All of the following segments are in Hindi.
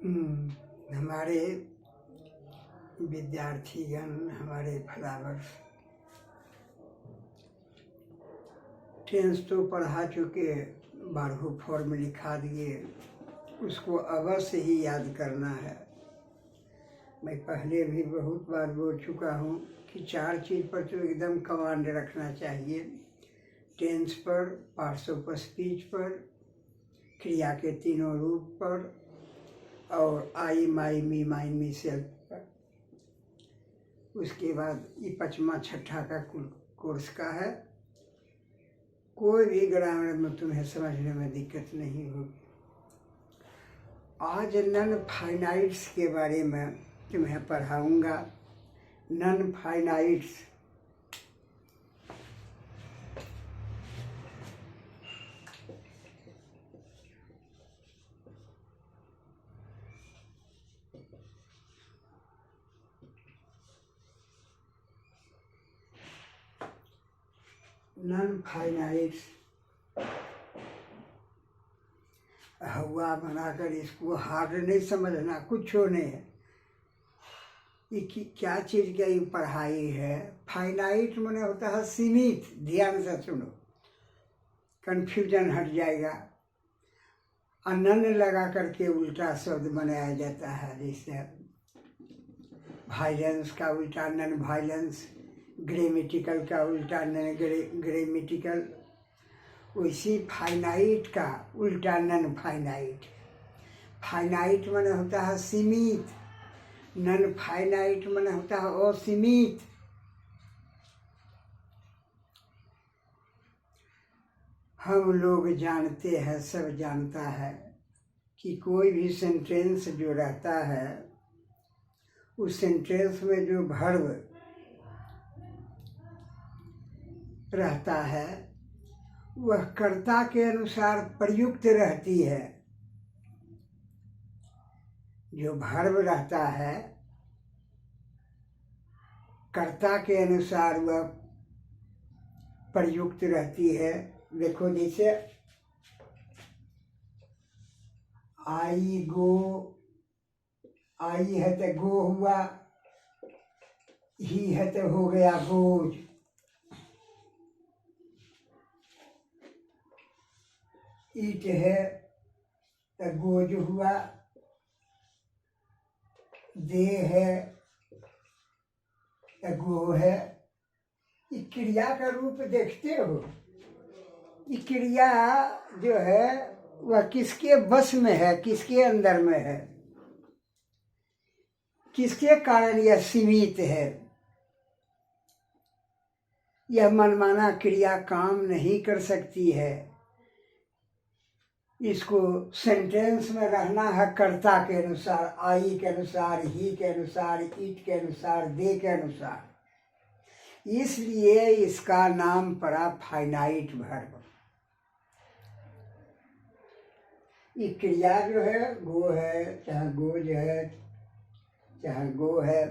हमारे विद्यार्थीगण, हमारे फॉलोअर्स 10th तो पढ़ा चुके, 12वीं फॉर्म लिखा दिए, उसको अवश्य ही याद करना है। मैं पहले भी बहुत बार बोल चुका हूँ कि 4 चीज़ पर तो एकदम कमांड रखना चाहिए। टेंस पर, पार्ट्स ऑफ स्पीच पर, क्रिया के तीनों रूप पर, और आई, माई, मी, माइन, मी, सेल्फ पर। उसके बाद ये 5वां 6ठा का कोर्स का है। कोई भी ग्रामर में तुम्हें समझने में दिक्कत नहीं होगी। आज नन फाइनाइट्स के बारे में तुम्हें पढ़ाऊंगा। नन फाइनाइट्स नन फाइनाइट्स हुआ बनाकर इसको हार्ड नहीं समझना, कुछ नहीं है। ये क्या चीज़ का ये पढ़ाई है। फाइनाइट माने होता है सीमित। ध्यान से सुनो, कन्फ्यूजन हट जाएगा। अनन लगा करके उल्टा शब्द बनाया जाता है, जैसे वायलेंस का उल्टा नन वायलेंस, ग्रामेटिकल का उल्टा नन ग्रामेटिकल, वैसी फाइनाइट का उल्टा नन फाइनाइट। फाइनाइट माने होता है सीमित, नन फाइनाइट माने होता है असीमित। हम लोग जानते हैं, सब जानता है कि कोई भी सेंटेंस जो रहता है, उस सेंटेंस में जो वर्ब रहता है वह कर्ता के अनुसार प्रयुक्त रहती है। जो वर्ब रहता है कर्ता के अनुसार वह प्रयुक्त रहती है। देखो, जैसे आई गो, आई है तो गो हुआ, ही है तो हो गया गोज। ईट है तो गोज हुआ, दे है तो गो है। ये क्रिया का रूप देखते हो। ये क्रिया जो है वह किसके बस में है, किसके अंदर में है, किसके कारण यह सीमित है। यह मनमाना क्रिया काम नहीं कर सकती है। इसको सेंटेंस में रहना है कर्ता के अनुसार, आई के अनुसार, ही के अनुसार, इट के अनुसार, दे के अनुसार। इसलिए इसका नाम पड़ा फाइनाइट वर्ब। ये क्रिया जो है गो है, चाहे गोज है, चाहे गो है,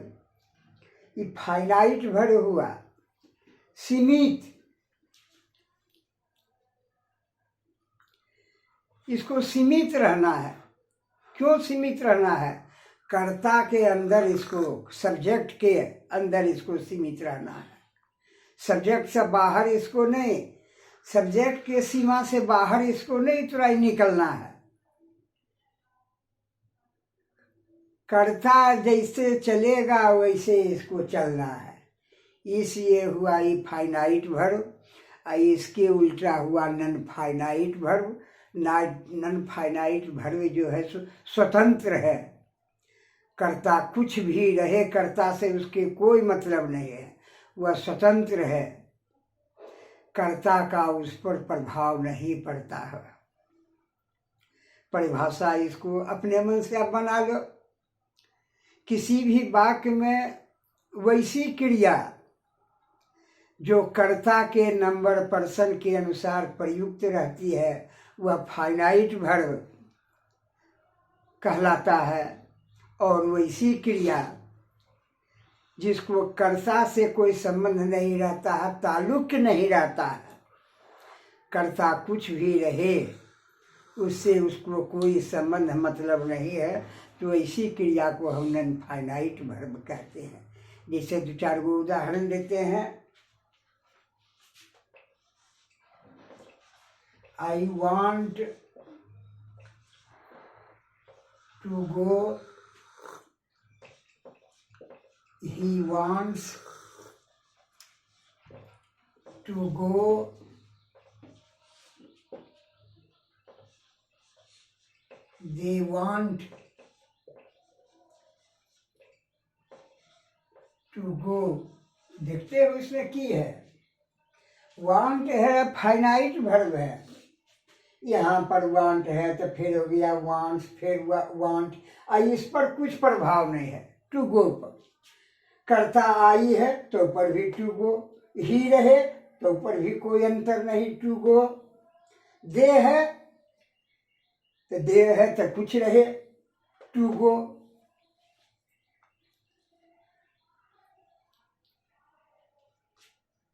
ये फाइनाइट वर्ब हुआ, सीमित। इसको सीमित रहना है। क्यों सीमित रहना है? कर्ता के अंदर इसको, सब्जेक्ट के अंदर इसको सीमित रहना है। सब्जेक्ट से बाहर इसको नहीं, सब्जेक्ट के सीमा से बाहर इसको नहीं तुरंत निकलना है। कर्ता जैसे चलेगा वैसे इसको चलना है। इसलिए हुआ ये फाइनाइट वर्ब। इसके उल्टा हुआ non finite verb. Non finite verb जो है स्वतंत्र है। कर्ता कुछ भी रहे, कर्ता से उसके कोई मतलब नहीं है, वह स्वतंत्र है। कर्ता का उस पर प्रभाव नहीं पड़ता है। परिभाषा इसको अपने मन से आप बना लो। किसी भी वाक्य में वैसी क्रिया जो कर्ता के नंबर पर्सन के अनुसार प्रयुक्त रहती है वह फाइनाइट वर्ब कहलाता है। और वैसी क्रिया जिसको कर्ता से कोई संबंध नहीं रहता है, ताल्लुक नहीं रहता है, कर्ता कुछ भी रहे उससे उसको कोई संबंध मतलब नहीं है, तो इसी क्रिया को हम नॉन फाइनाइट वर्ब कहते हैं। जैसे 2-4 गो उदाहरण देते हैं। I want to go, he wants to go, they want to go। देखते हो इसमें की है, वांट है, फाइनाइट वर्ब है। यहाँ पर वांट है तो फिर हो गया वांट्स, फिर वांट। आई इस पर कुछ प्रभाव नहीं है। टू गो पर कर्ता आई है तो पर भी टू गो, ही रहे तो पर भी कोई अंतर नहीं, टू गो। दे है तो दे है तो कुछ रहे, टू गो।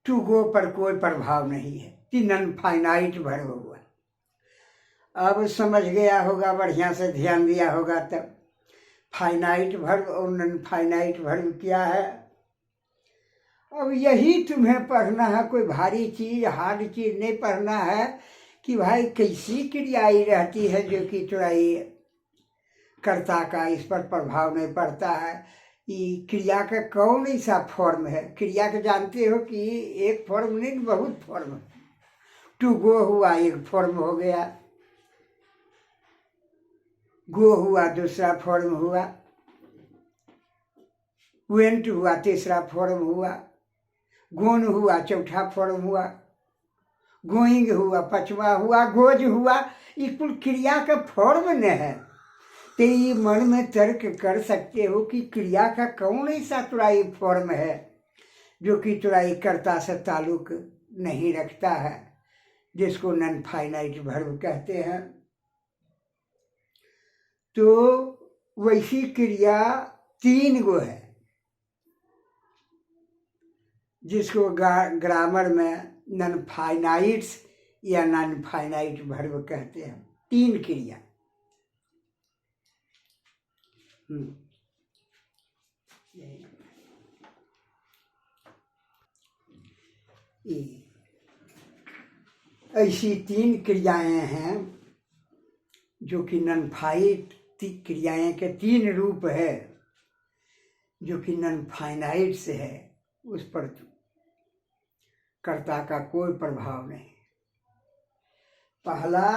टू गो पर कोई प्रभाव नहीं है, नॉन फाइनाइट वर्ब हुआ। अब समझ गया होगा, बढ़िया से ध्यान दिया होगा तब। फाइनाइट वर्ब और नॉन फाइनाइट वर्ब क्या है। अब यही तुम्हें पढ़ना है, कोई भारी चीज हार्ड चीज नहीं पढ़ना है कि भाई कैसी क्रियाएं रहती है जो कि थोड़ा ये कर्ता का इस पर प्रभाव नहीं पड़ता है। ये क्रिया का कौन ऐसा फॉर्म है। क्रिया के जानते हो कि एक फॉर्म नहीं, बहुत फॉर्म है। टू गो हुआ एक फॉर्म हो गया, गो हुआ दूसरा फॉर्म हुआ, वेंट हुआ तीसरा फॉर्म हुआ, गोन हुआ चौथा फॉर्म हुआ, गोइंग हुआ पांचवा हुआ, गोज हुआ। ये कुल क्रिया का फॉर्म न है। तो ये मन में तर्क कर सकते हो कि क्रिया का कौन ऐसा तुराई फॉर्म है जो कि तुराई कर्ता से ताल्लुक नहीं रखता है, जिसको नॉन फाइनाइट वर्ब कहते हैं। तो वैसी क्रिया 3 गो है जिसको ग्रामर में नॉन फाइनाइट्स या नॉन फाइनाइट वर्ब कहते हैं। 3 क्रिया। ऐसी 3 क्रियाएं हैं जो कि नॉन फाइट क्रियाएं के 3 रूप है जो कि नॉन फाइनाइट से है, उस पर कर्ता का कोई प्रभाव नहीं। पहला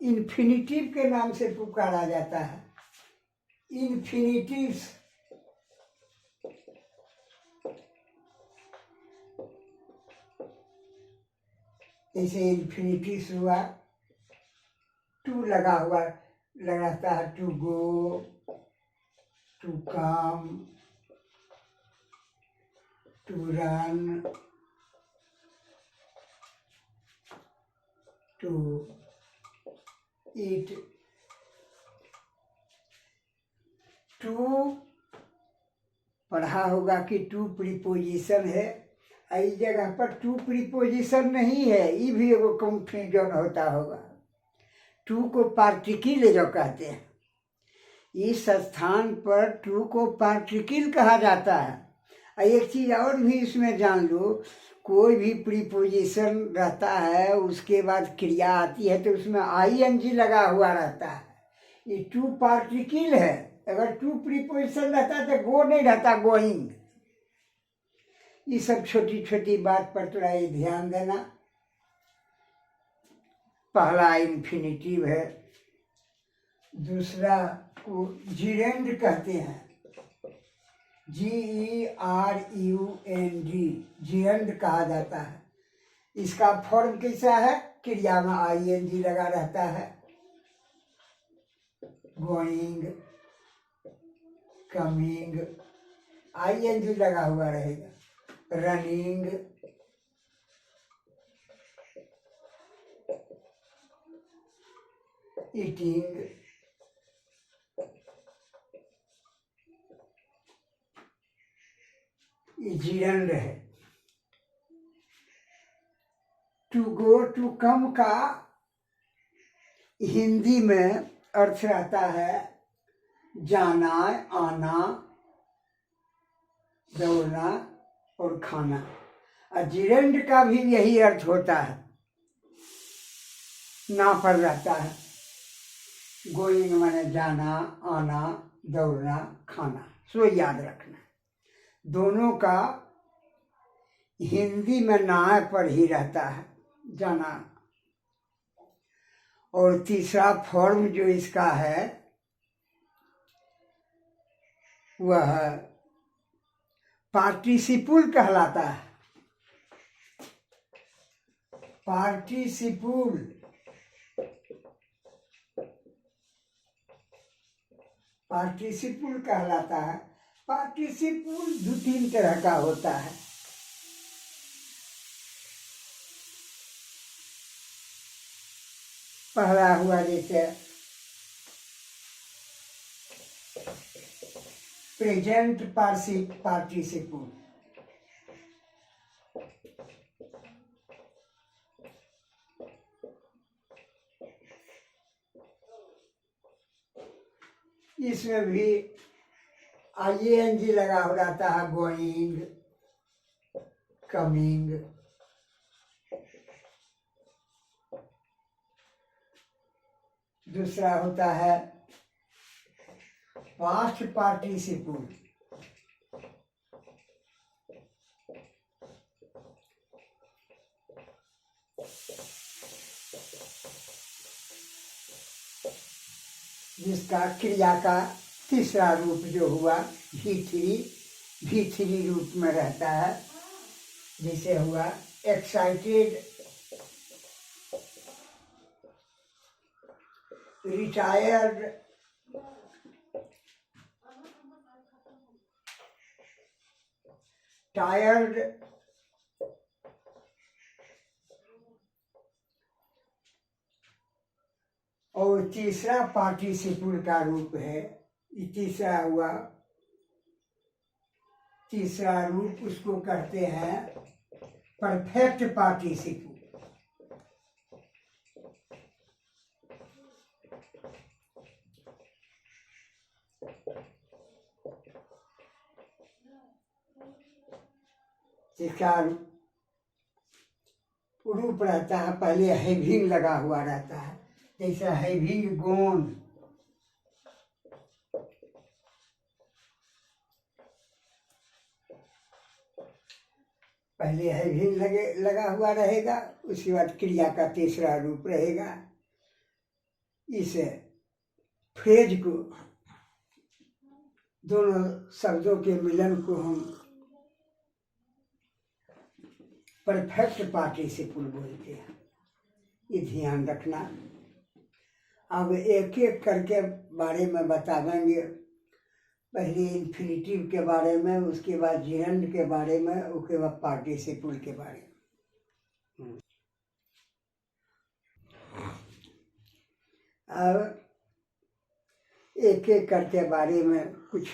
इन्फिनिटिव के नाम से पुकारा जाता है। इन्फिनिटिव जैसे इन्फिनिटिव हुआ, टू लगा हुआ लगाता है, to go, to come, to run, to eat. To पढ़ा होगा कि टू प्रीपोजिशन है। इस जगह पर टू प्रीपोजिशन नहीं है, ये भी एगो कंफ्यूजन होता होगा। टू को पार्टिकल जो कहते हैं, इस स्थान पर टू को पार्टिकल कहा जाता है। एक चीज और भी इसमें जान लो, कोई भी प्रीपोजिशन रहता है उसके बाद क्रिया आती है तो उसमें ING लगा हुआ रहता है। ये टू पार्टिकल है। अगर टू प्रीपोजिशन रहता तो गो नहीं रहता, गोइंग। ये सब छोटी छोटी बात पर थोड़ा ये ध्यान देना। पहला इन्फिनिटिव है, दूसरा को जीरेंड कहते हैं, GERUND, जीरेंड कहा जाता है। इसका फॉर्म कैसा है, क्रिया में ING लगा रहता है। गोइंग, कमिंग, ING लगा हुआ रहेगा। रनिंग, ईटिंग, जीरंड है। टू गो टू कम का हिंदी में अर्थ रहता है जाना, आना, दौड़ना और खाना। और जिरंड का भी यही अर्थ होता है, ना पर रहता है। गोइंग माने जाना, आना, दौड़ना, खाना, सो याद रखना। दोनों का हिंदी में ना पर ही रहता है, जाना। और तीसरा फॉर्म जो इसका है वह पार्टिसिपल कहलाता है। पार्टिसिपल कहलाता है। पार्टिसिपल दो तीन तरह का होता है। पहला हुआ जैसे प्रेजेंट पार्टिसिपल, इसमें भी ING लगा हो जाता है, गोइंग, कमिंग। दूसरा होता है पास्ट पार्टिसिपल, जिसका क्रिया का तीसरा रूप जो हुआ V3 रूप में रहता है। जैसे हुआ एक्साइटेड, रिटायर्ड, टायर्ड, और तीसरा पार्टिसिपल का रूप है। तीसरा हुआ, तीसरा रूप उसको कहते हैं परफेक्ट पार्टिसिपल। इसका रूप रहता है, पहले हैविंग लगा हुआ रहता है, जैसे हैविंग गॉन, पहले हैविंग लगा हुआ रहेगा, उसके बाद क्रिया का तीसरा रूप रहेगा। इस फ्रेज को, दोनों शब्दों के मिलन को हम परफेक्ट पार्टिसिपल बोलते हैं। ये ध्यान रखना। अब एक एक करके बारे में बताएंगे। पहले इन्फिनिटिव के बारे में, उसके बाद जिरंड के बारे में, उसके बाद पार्टिसिपल के बारे में। अब एक एक करके बारे में कुछ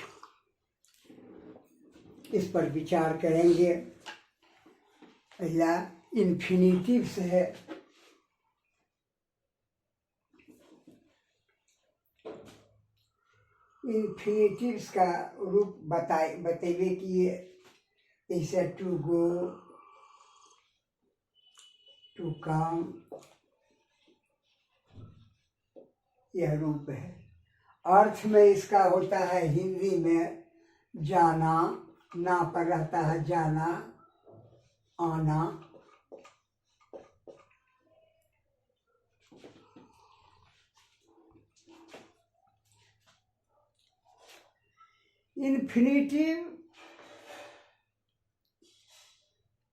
इस पर विचार करेंगे। पहला इन्फिनिटिव से है। इन्फिनिटिव्स का रूप बतेबे किए, जैसे टू गो, टू कम, यह रूप है। अर्थ में इसका होता है हिंदी में जाना, ना पर रहता है जाना, आना, इन्फिनिटिव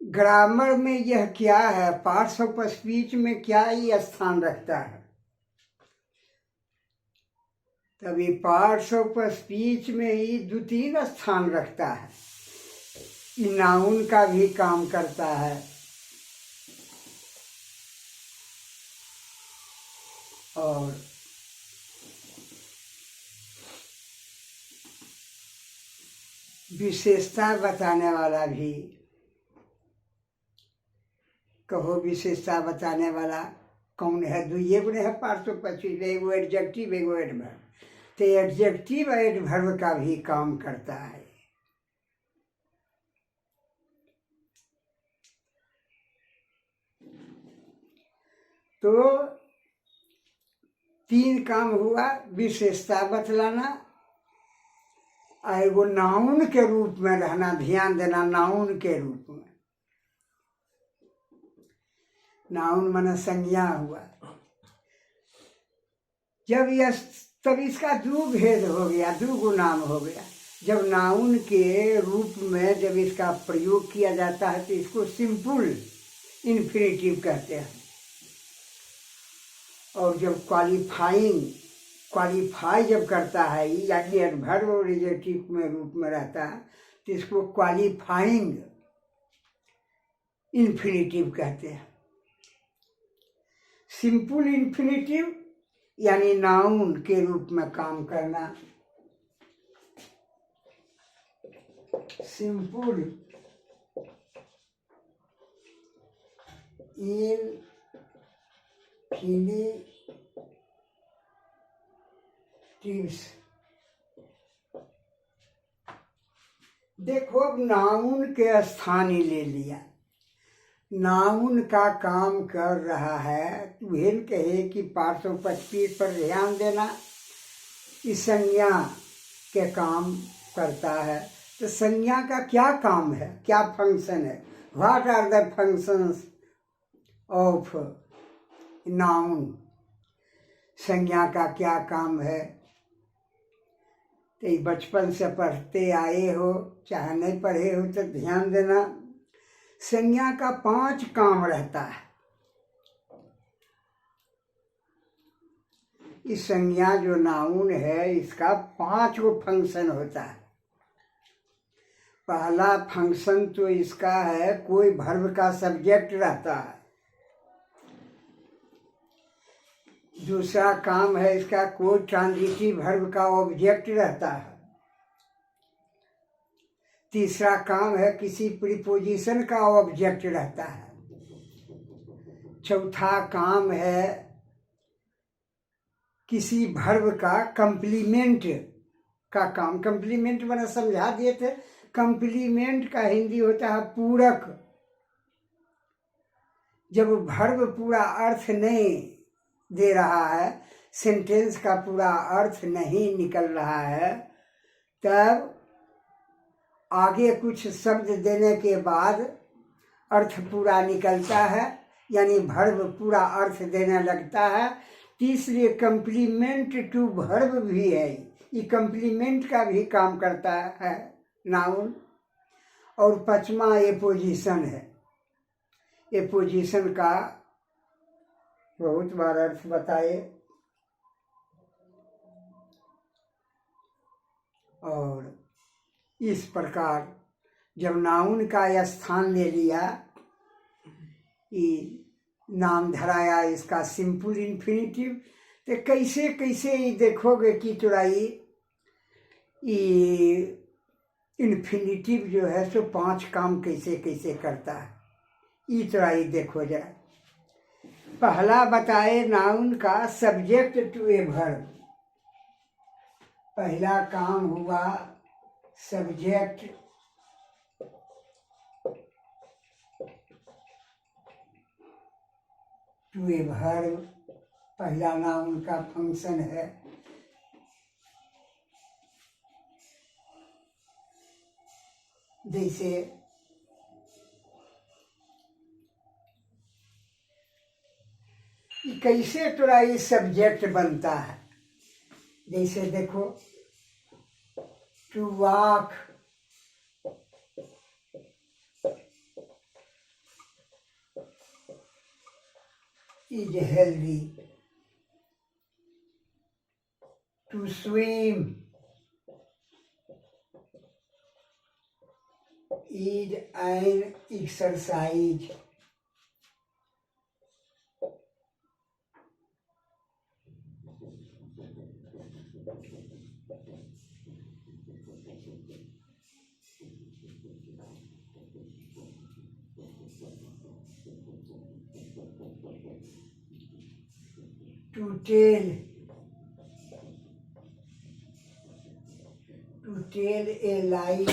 ग्रामर में यह क्या है, पार्ट्स ऑफ स्पीच में क्या ही स्थान रखता है। तभी पार्ट्स ऑफ स्पीच में ही दो तीन स्थान रखता है। नाउन का भी काम करता है और विशेषता बताने वाला भी, कहो विशेषता बताने वाला कौन है, दुइये गुणे है 525, एगो एडजेक्टिव एगो एडवर्ब। तो एडजेक्टिव एडवर्ब का भी काम करता है। तो 3 काम हुआ, विशेषता बतलाना, एगो नाउन के रूप में रहना, ध्यान देना, नाउन के रूप में। नाउन माने संज्ञा हुआ। जब यह, तब इसका 2 भेद हो गया, 2 नाम हो गया। जब नाउन के रूप में जब इसका प्रयोग किया जाता है तो इसको सिंपल इन्फिनेटिव कहते हैं। और जब क्वालिफाई जब करता है, यानी एडवर्ब और एडजेक्टिव में रूप में रहता है, तो इसको क्वालिफाइंग इन्फिनेटिव कहते हैं। सिंपल इन्फिनेटिव यानी नाउन के रूप में काम करना, सिंपल इन्फिनेटिव्स। देखो, अब नाउन के स्थान ही ले लिया, नाउन का काम कर रहा है। तुहेन कहे कि 525 पर ध्यान देना, इस संज्ञा के काम करता है। तो संज्ञा का क्या काम है, क्या फंक्शन है? What are the functions of noun? संज्ञा का क्या काम है? तो बचपन से पढ़ते आए हो, चाहे नहीं पढ़े हो, तो ध्यान देना, संज्ञा का 5 काम रहता है। इस संज्ञा जो नाउन है, इसका 5 गो फंक्शन होता है। पहला फंक्शन तो इसका है, कोई वर्ब का सब्जेक्ट रहता है। दूसरा काम है इसका, कोई ट्रांजिटिव वर्ब का ऑब्जेक्ट रहता है। तीसरा काम है, किसी प्रीपोजिशन का ऑब्जेक्ट रहता है। चौथा काम है, किसी वर्ब का कंप्लीमेंट का काम। कंप्लीमेंट मैंने समझा दिए थे, कंप्लीमेंट का हिंदी होता है पूरक। जब वर्ब पूरा अर्थ नहीं दे रहा है, सेंटेंस का पूरा अर्थ नहीं निकल रहा है, तब आगे कुछ शब्द देने के बाद अर्थ पूरा निकलता है, यानी वर्ब पूरा अर्थ देने लगता है। तीसरे कंप्लीमेंट टू वर्ब भी है, ये कंप्लीमेंट का भी काम करता है नाउन। और 5वां एपोजिशन है। एपोजिशन का बहुत बार अर्थ बताए। और इस प्रकार जब नाउन का स्थान ले लिया, ये नाम धराया इसका सिंपल इन्फिनेटिव, तो कैसे कैसे ये देखोगे कि थोड़ा ये इन्फिनेटिव जो है सो 5 काम कैसे कैसे करता है, ये थोड़ा ये देखो जरा। पहला बताए नाउन का सब्जेक्ट टू ए वर्ब। पहला काम हुआ सब्जेक्ट टू ए वर्ब, पहला नाउन का फंक्शन है। जैसे कैसे थोड़ा ये सब्जेक्ट बनता है, जैसे देखो, to walk, is healthy, to swim is an exercise, tell, a light,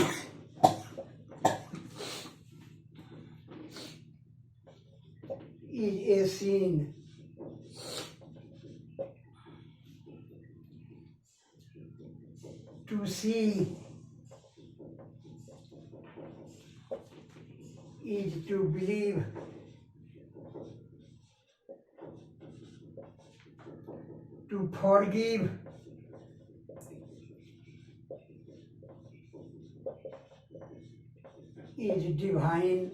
is a scene. To see is to believe. To forgive is divine.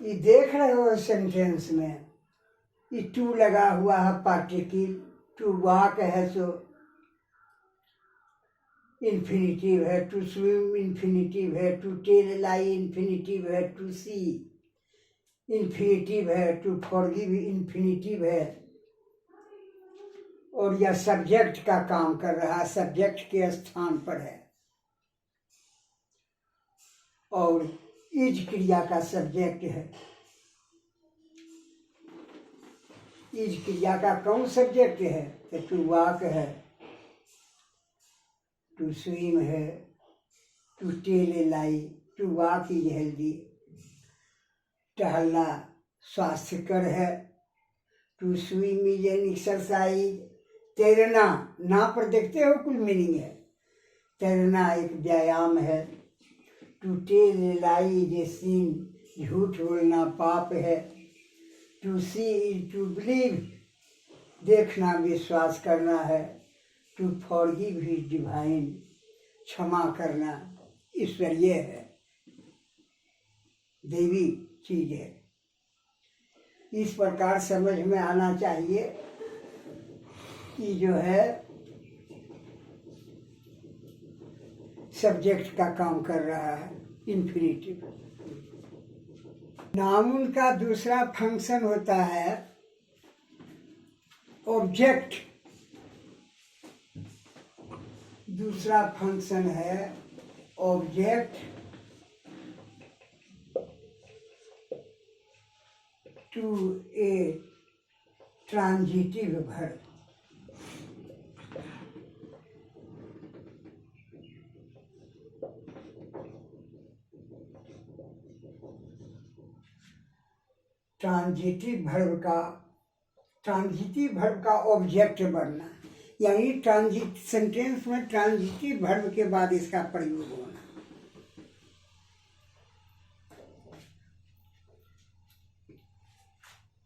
ये देख रहे हो सेंटेंस में, ये टू लगा हुआ है पार्टिकल, टू वॉक है सो इन्फिनिटिव है, टू स्विम इन्फिनिटिव है, टू टेल लाई इन्फिनिटिव है, टू सी इन्फिनिटिव है, टू फॉरगिव इन्फिनिटिव है। और यह सब्जेक्ट का काम कर रहा है, सब्जेक्ट के स्थान पर है। और इज क्रिया का सब्जेक्ट है। इज क्रिया का कौन सब्जेक्ट है? तो टू वॉक है, टू स्विम है, to tell a lie, to walk is healthy, टहलना स्वास्थ्यकर है, to swim is an exercise, तैरना, ना पर देखते हो कुल मीनिंग है, तैरना एक व्यायाम है, to tell a lie is a sin, झूठ बोलना पाप है, to see is to believe, देखना विश्वास करना है, टू फॉरगिव इज डिवाइन, क्षमा करना ईश्वरीय है, देवी चीज है। इस प्रकार समझ में आना चाहिए कि जो है सब्जेक्ट का काम कर रहा है इन्फिनिटिव। नाउन का दूसरा फंक्शन होता है ऑब्जेक्ट। दूसरा फंक्शन है object to a transitive verb. Transitive verb का ऑब्जेक्ट बनना, यानी ट्रांजिट सेंटेंस में ट्रांजिटिव वर्ब के बाद इसका प्रयोग होना।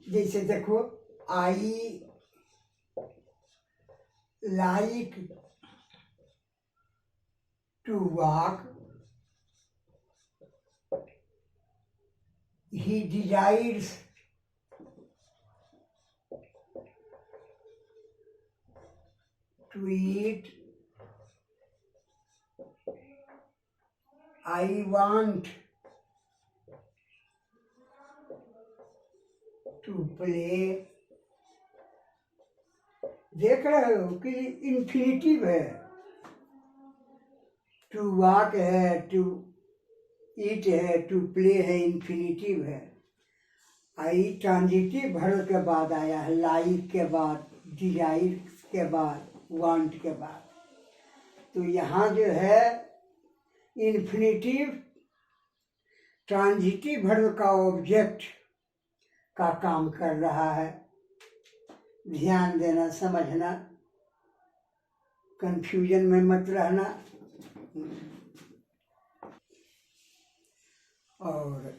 जैसे देखो, I like to walk, he desires to eat, I want to play। देख रहे हो कि इन्फिनिटिव है, टू वॉक है, टू ईट है, टू प्ले है, इन्फिनिटिव है। आई ट्रांजिटिव वर्ब के बाद आया है, लाइक के बाद, डिजायर के बाद, वांट के बाद। तो यहाँ जो है इन्फिनिटिव ट्रांजिटिव वर्ब का ऑब्जेक्ट का काम कर रहा है। ध्यान देना, समझना, कंफ्यूजन में मत रहना। और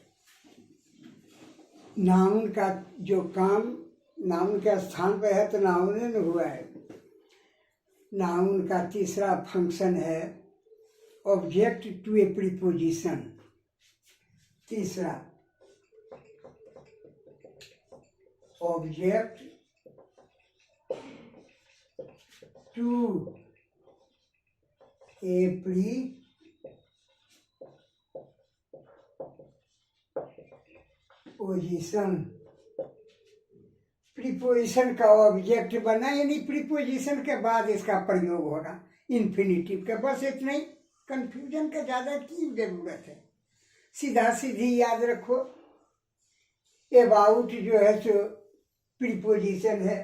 नाउन का जो काम नाउन के स्थान पे है तो नाउन न हुआ है। नाउन का तीसरा फंक्शन है ऑब्जेक्ट टू ए प्रीपोजिशन। तीसरा object to a preposition. Preposition का ऑब्जेक्ट बना, यानी प्रीपोजिशन के बाद इसका प्रयोग होना इन्फिनिटिव का। बस इतना ही, कंफ्यूजन का ज़्यादा की जरूरत है, सीधा सीधी याद रखो। अबाउट जो है सो प्रीपोजिशन है।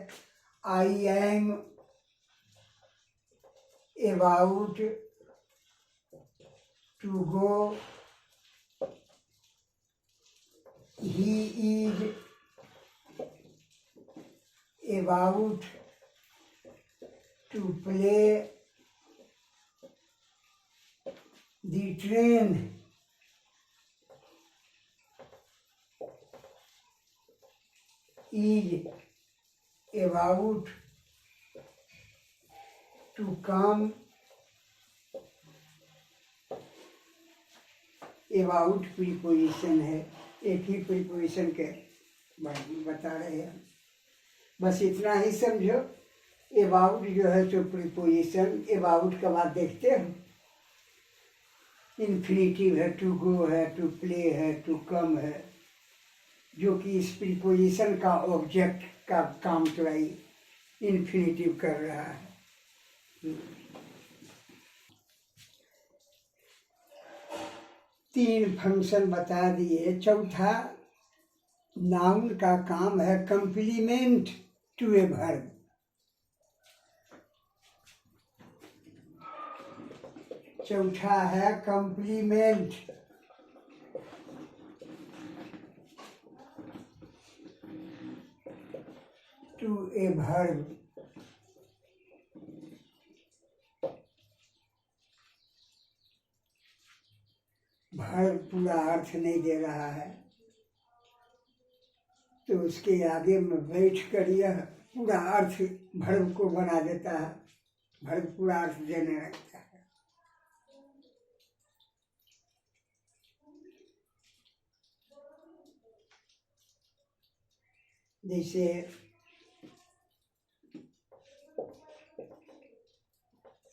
I am about to go, he is about to play the train, is about to come, about preposition है, एक ही प्रीपोजिशन के बारे में बता रहे हैं। बस इतना ही समझो। अबाउट जो है तो प्रीपोजिशन, अबाउट का बाद देखते हैं। इन्फिनिटिव है, टू गो है, टू प्ले है, टू कम है, जो कि इस प्रीपोजिशन का ऑब्जेक्ट का काम तो इन्फिनिटिव कर रहा है। तीन फंक्शन बता दिए। चौथा, नाउन का काम है कंप्लीमेंट टू ए वर्ब। चौथा है complement to a verb. Verb पूरा अर्थ नहीं दे रहा है तो उसके आगे में बैठ कर यह पूरा अर्थ वर्ब को बना देता है, वर्ब पूरा अर्थ देने लगता है। जैसे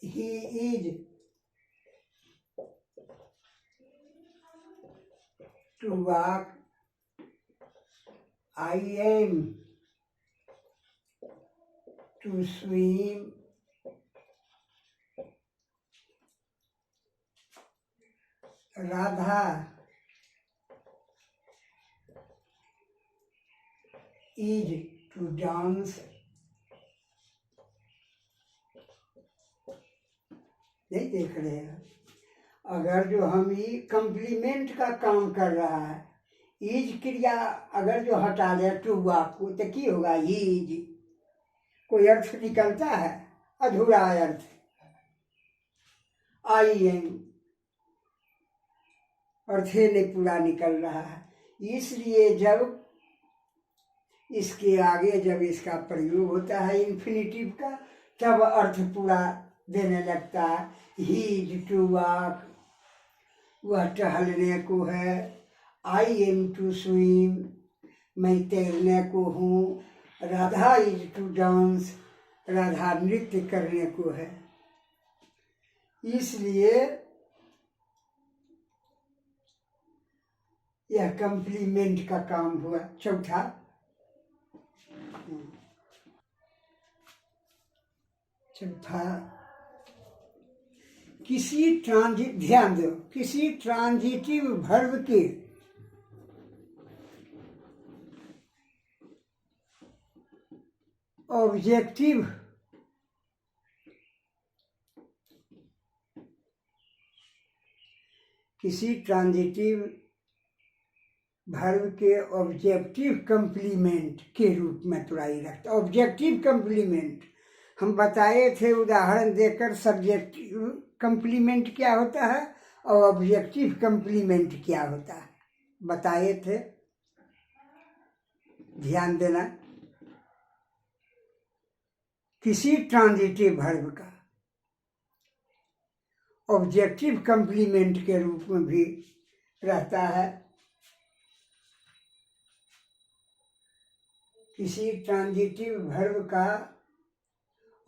he is to walk, I am to swim, Radha is to dance। नहीं देख रहे हैं? अगर जो हम ये कंप्लीमेंट का काम कर रहा है, इज क्रिया अगर जो हटा दे टू वाक को तो की होगा? इज कोई अर्थ निकलता है? अधूरा अर्थ। आई एम अर्थ नहीं पूरा निकल रहा है। इसलिए जब इसके आगे जब इसका प्रयोग होता है इन्फिनिटिव का, तब अर्थ पूरा देने लगता है। ही इज टू वॉक, वह टहलने को है। आई एम टू स्विम, मैं तैरने को हूँ। Radha is to dance, Radha नृत्य करने को है। इसलिए यह कंप्लीमेंट का काम हुआ। चौथा, ध्यान दो, किसी ट्रांजिटिव वर्ब के ऑब्जेक्टिव कंप्लीमेंट के रूप में तुराई रखता। ऑब्जेक्टिव कंप्लीमेंट हम बताए थे उदाहरण देकर, सब्जेक्टिव कंप्लीमेंट क्या होता है और ऑब्जेक्टिव कंप्लीमेंट क्या होता है, बताए थे। ध्यान देना, किसी ट्रांजिटिव वर्ब का ऑब्जेक्टिव कंप्लीमेंट के रूप में भी रहता है। किसी ट्रांजिटिव वर्ब का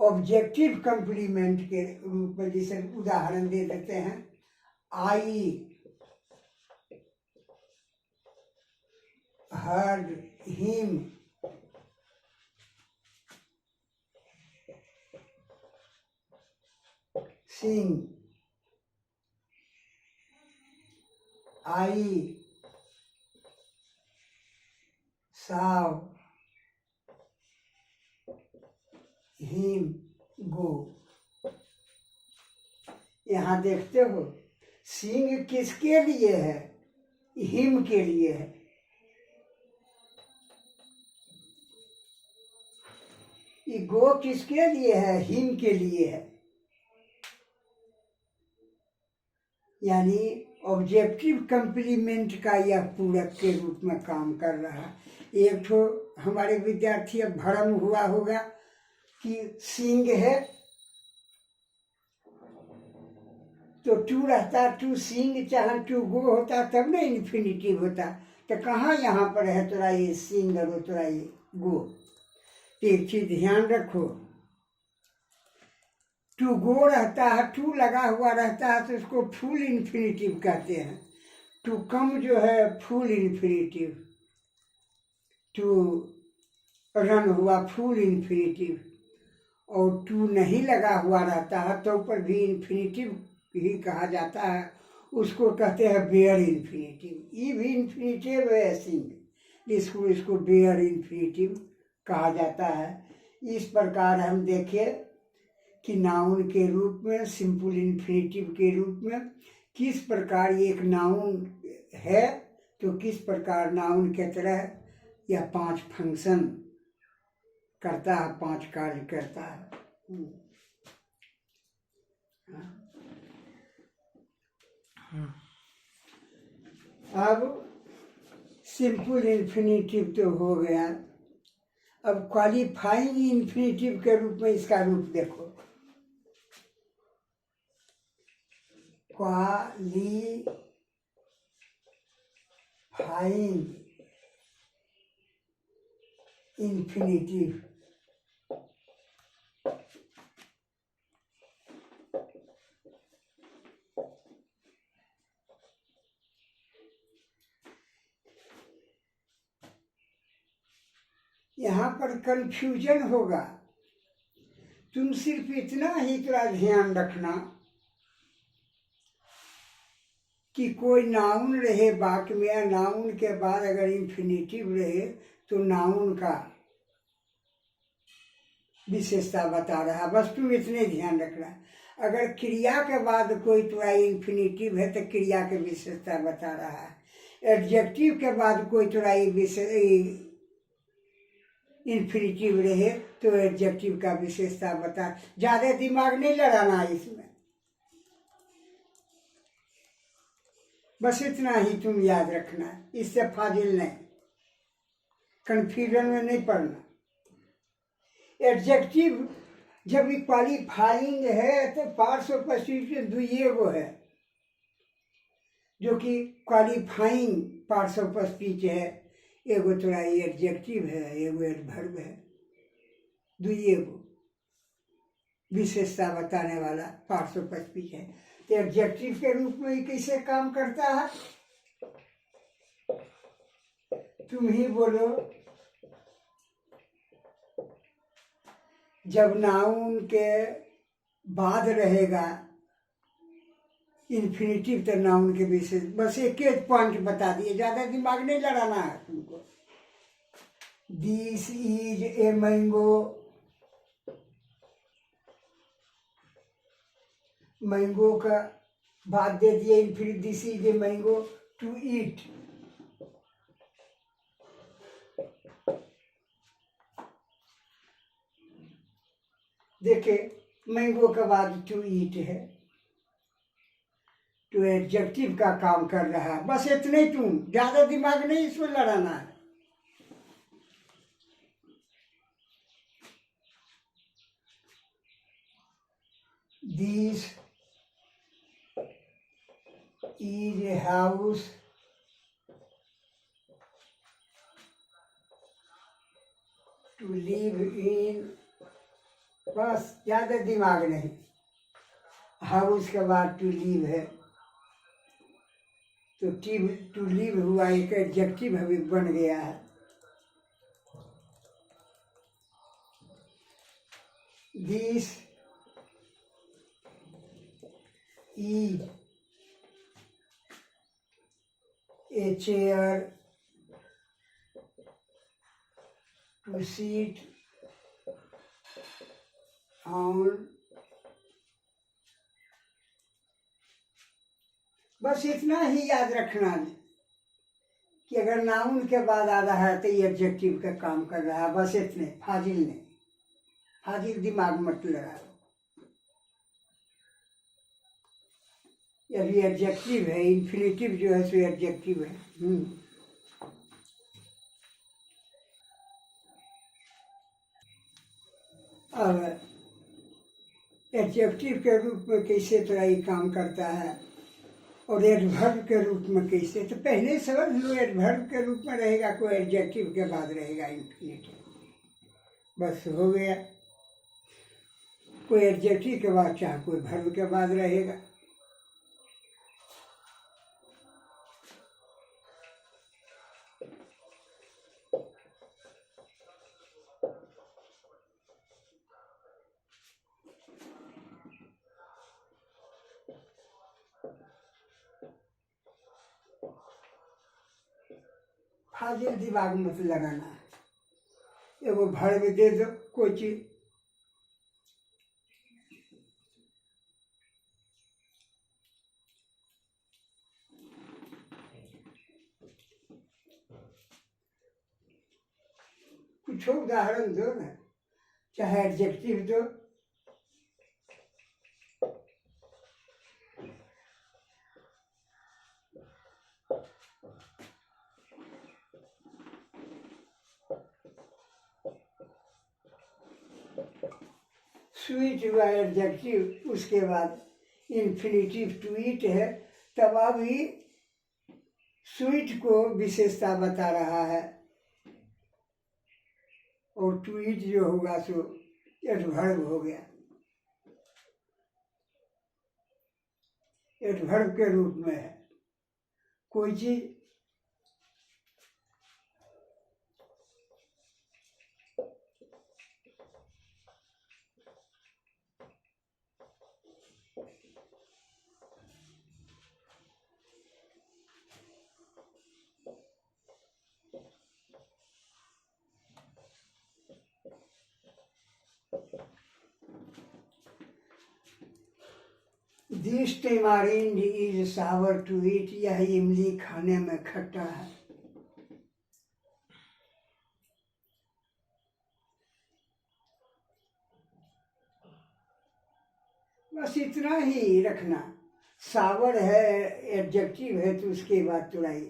ऑब्जेक्टिव कंप्लीमेंट के रूप में, जैसे उदाहरण दे देते हैं, I heard him Singh. I Sao him go. यहाँ देखते हो सिंह किसके लिए है? हिम के लिए है। ये गो किसके लिए है? हिम के लिए है। यानी ऑब्जेक्टिव कंप्लीमेंट का यह पूरक के रूप में काम कर रहा है। एक तो हमारे विद्यार्थी अब भ्रम हुआ होगा कि सिंह है तो टू रहता, टू सिंह, चाहे टू गो होता तब ना इन्फिनिटिव होता। तो कहाँ यहाँ पर है तोरा ये सिंह और तोरा ये गो? तो एक चीज ध्यान रखो, टू गो रहता है, टू लगा हुआ रहता है तो उसको फुल इन्फिनिटिव कहते हैं। टू कम जो है फुल इन्फिनिटिव, टू रन हुआ फुल इन्फिनिटिव, और टू नहीं लगा हुआ रहता है तो पर भी इन्फिनिटिव ही कहा जाता है, उसको कहते हैं बेयर इन्फिनिटिव। ये भी इन्फिनिटिव है सिंह, इसको बेयर इन्फिनिटिव कहा जाता है। इस प्रकार हम देखें कि नाउन के रूप में, सिंपल इन्फिनिटिव के रूप में किस प्रकार एक नाउन है, तो किस प्रकार नाउन के तरह यह 5 फंक्शन करता है, 5 कार्य करता है। अब सिंपल इन्फिनिटिव तो हो गया, अब क्वालिफाइंग इन्फिनिटिव के रूप में इसका रूप देखो। क्वालिफाइंग इन्फिनिटिव, यहाँ पर कंफ्यूजन होगा। तुम सिर्फ इतना ही थोड़ा ध्यान रखना कि कोई नाउन रहे वाक्य में, या नाउन के बाद अगर इन्फिनिटिव रहे तो नाउन का विशेषता बता रहा, बस तुम इतने ध्यान रखना। अगर क्रिया के बाद कोई थोड़ा इन्फिनिटिव है तो क्रिया के विशेषता बता रहा है। एडजेक्टिव के बाद कोई थोड़ा इन्फिनिटिव रहे तो एडजेक्टिव का विशेषता बता। ज्यादा दिमाग नहीं लड़ाना इसमें, बस इतना ही तुम याद रखना, इससे फाजिल नहीं, कंफ्यूजन में नहीं पड़ना। एडजेक्टिव जब क्वालिफाइंग है तो पार्ट्स ऑफ स्पीच दुइये गो है, जो कि क्वालिफाइंग पार्ट्स ऑफ स्पीच है। एगो थोड़ा एडजेक्टिव है, एगो एडवर्ब है, दुइये गो विशेषता बताने वाला पार्ट्स ऑफ स्पीच है। तो एडजेक्टिव के रूप में ये कैसे काम करता है, तुम ही बोलो। जब नाउन के बाद रहेगा इन्फिनिटिव तो नाउन के विशेष, बस एक पॉइंट बता दिए, ज्यादा दिमाग नहीं लड़ाना है तुमको। This is a mango, mango का बाद दे दिए infinitive, this is a mango to eat. देखे मैंगो के बाद टू ईट है, तो एडजेक्टिव का काम कर रहा है। बस इतने ही, तुम ज्यादा दिमाग नहीं इसमें लड़ाना है। This is a house to live in, बस ज्यादा दिमाग नहीं। हाउस के बाद टू लिव है तो टू लिव हुआ, एक एडजेक्टिव अभी बन गया है। This is chair, to seat on. बस इतना ही याद रखना है कि अगर नाउन के बाद आ रहा है तो ये एडजेक्टिव का काम कर रहा है। बस इतने, फाजिल नहीं, फाजिल दिमाग मत लगा। ये भी एडजेक्टिव है, इन्फिनिटिव जो है सो एडजेक्टिव है। अब एडजेक्टिव के रूप में कैसे तो ये काम करता है और एडवर्ब के रूप में कैसे, तो पहले समझ लो एडवर्ब के रूप में रहेगा, कोई एडजेक्टिव के बाद रहेगा इन्फिनिटिव, बस हो गया। कोई एडजेक्टिव के बाद चाहे कोई वर्ब के बाद रहेगा। फाजिल दिमाग मत लगाना है। एगो वर्ब दे दो कोई चीज, कुछ उदाहरण दो ना, चाहे एडजेक्टिव दो। स्वीट हुआ एडजेक्टिव, उसके बाद इन्फिनिटिव टू ईट है, तब अभी स्वीट को विशेषता बता रहा है और टू ईट जो होगा सो एडवर्ब हो गया, एडवर्ब के रूप में है। कोई चीज this tamarind is sour to eat, यह इमली खाने में खट्टा है। बस इतना ही रखना। सावर है एडजेक्टिव है तो उसके बाद तुड़ाई,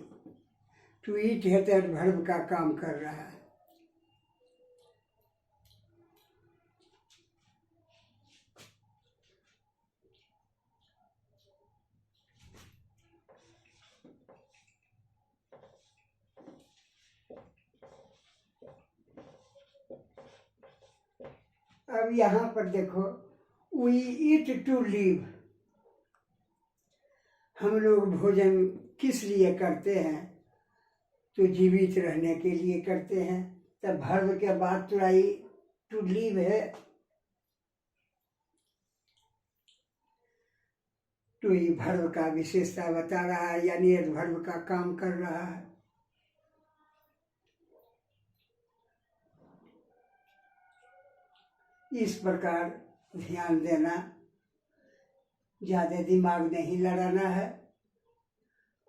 टू ईट है तो एडवर्ब का काम कर रहा है। अब यहाँ पर देखो, वी ईट टू लिव, हम लोग भोजन किस लिए करते हैं, तो जीवित रहने के लिए करते हैं। तब वर्ब के बाद तुराई टू लिव है, तो ये वर्ब का विशेषता बता रहा है, यानी वर्ब का काम कर रहा है। इस प्रकार ध्यान देना, ज़्यादा दिमाग नहीं लड़ाना है।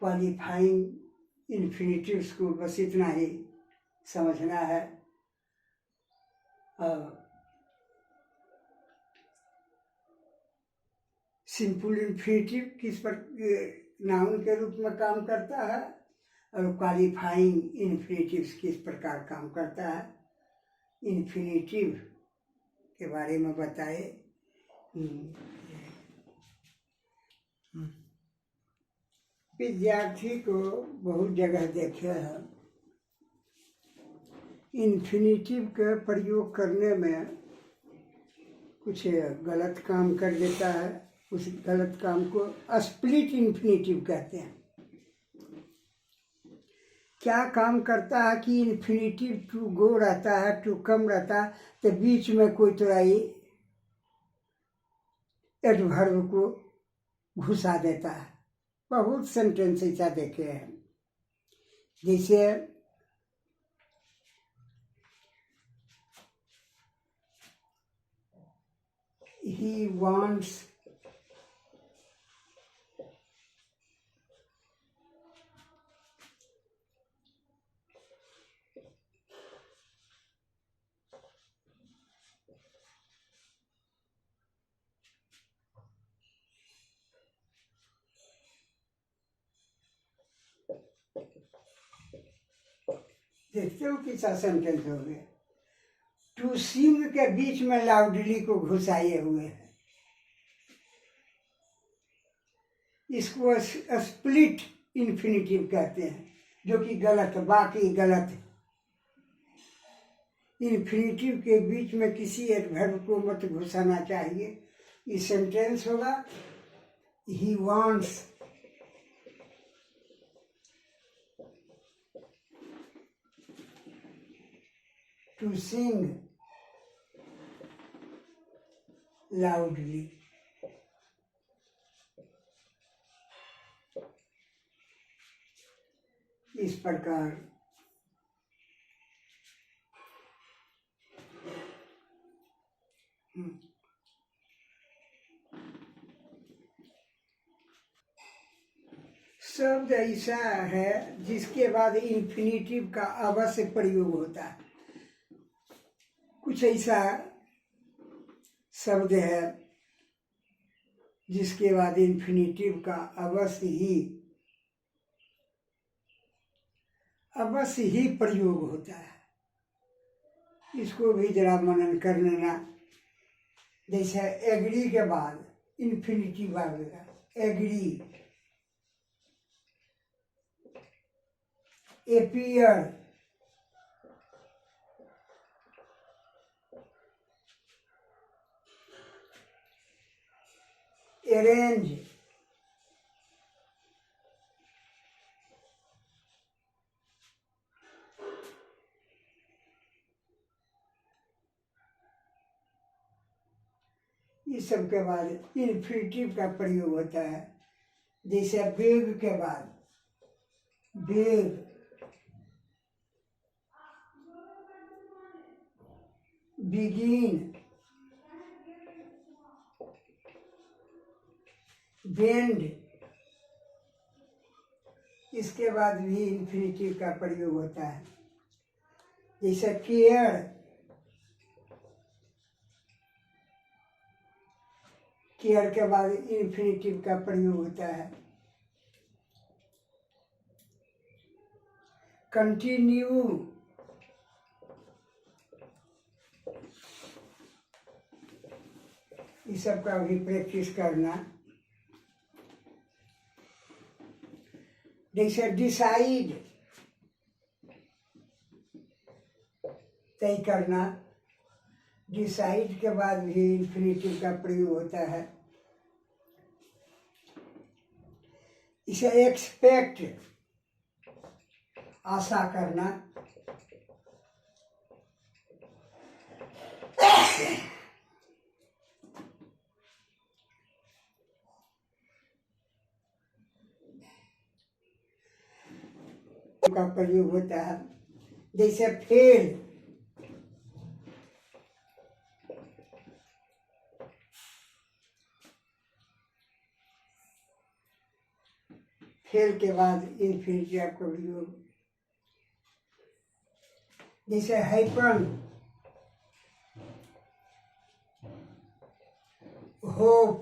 क्वालिफाइंग इन्फिनिटिव्स को बस इतना ही समझना है। सिंपल इन्फिनिटिव किस पर नाउन के रूप में काम करता है और क्वालिफाइंग इन्फिनिटिव्स किस प्रकार काम करता है, इन्फिनिटिव के बारे में बताए। विद्यार्थी को बहुत जगह देखे हैं इन्फिनिटिव का प्रयोग करने में कुछ गलत काम कर देता है। उस गलत काम को स्प्लिट इन्फिनिटिव कहते हैं। क्या काम करता है कि इन्फिनिटिव टू गो रहता है, टू कम रहता है, तो बीच में कोई तुराई एडवर्ब को घुसा देता है। बहुत सेंटेंस ऐसा देखे हैं। जैसे he wants देखते हो कितना सेंटेंस हो गया। टू सिंग के बीच में लाउडली को घुसाए हुए हैं। इसको स्प्लिट इन्फिनिटिव कहते हैं, जो कि गलत, बाकी गलत है। इन्फिनिटिव के बीच में किसी एडवर्ब को मत घुसाना चाहिए। ये सेंटेंस होगा he wants to sing loudly. इस प्रकार शब्द ऐसा है जिसके बाद इन्फिनिटिव का अवश्य प्रयोग होता है। कुछ ऐसा शब्द है जिसके बाद इन्फिनिटिव का अवश्य ही प्रयोग होता है। इसको भी जरा मनन कर लेना। जैसे एग्री के बाद इन्फिनिटिव आएगा, एग्री। एपियर, अरेंज, इस सब के बाद इन्फिनिटिव का प्रयोग होता है। जैसे बेग के बाद बेग, बिगिन, बेंड, इसके बाद भी इन्फिनिटिव का प्रयोग होता है। जैसे केयर, केयर के बाद इन्फिनिटिव का प्रयोग होता है। कंटिन्यू, इस सब का भी प्रैक्टिस करना। जैसे डिसाइड, तय करना, डिसाइड के बाद भी इन्फिनिटिव का प्रयोग होता है। इसे एक्सपेक्ट, आशा करना। का प्रयोग होता है। जैसे फेल, फेल के बाद इन्फिनिटिव का प्रयोग। जैसे हैपन, होप,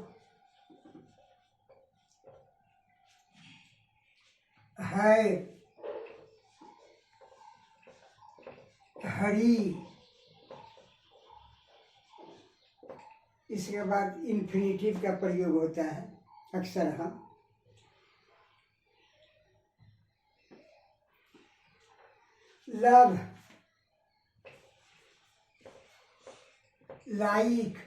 है, हरी, इसके बाद इन्फिनिटिव का प्रयोग होता है अक्सर। हम love, like,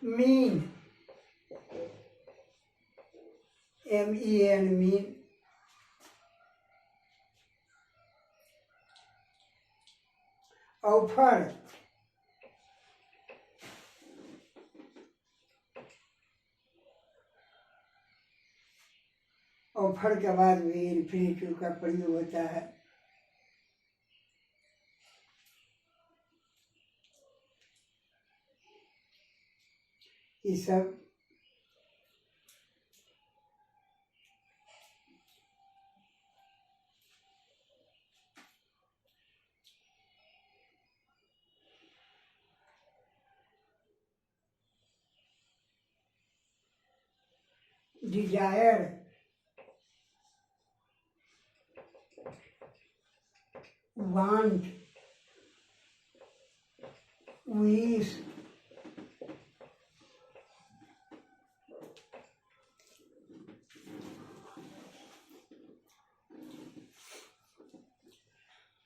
mean, MEN, mean, offer, offer के बाद भी इन्फिनेटिव का प्रयोग होता है। ये सब डिजायर, वांट, विश,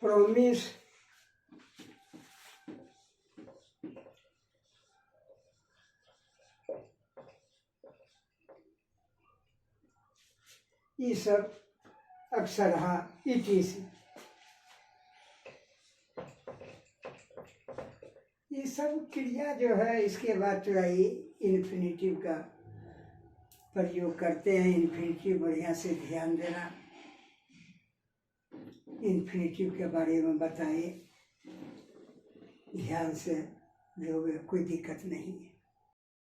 प्रॉमिस, ये सब अक्सर ETC, ये सब क्रिया जो है इसके बाद जो है इन्फिनेटिव का प्रयोग करते हैं। इन्फिनेटिव बढ़िया से ध्यान देना, इन्फिनेटिव के बारे में बताइए, ध्यान से जो कोई दिक्कत नहीं है।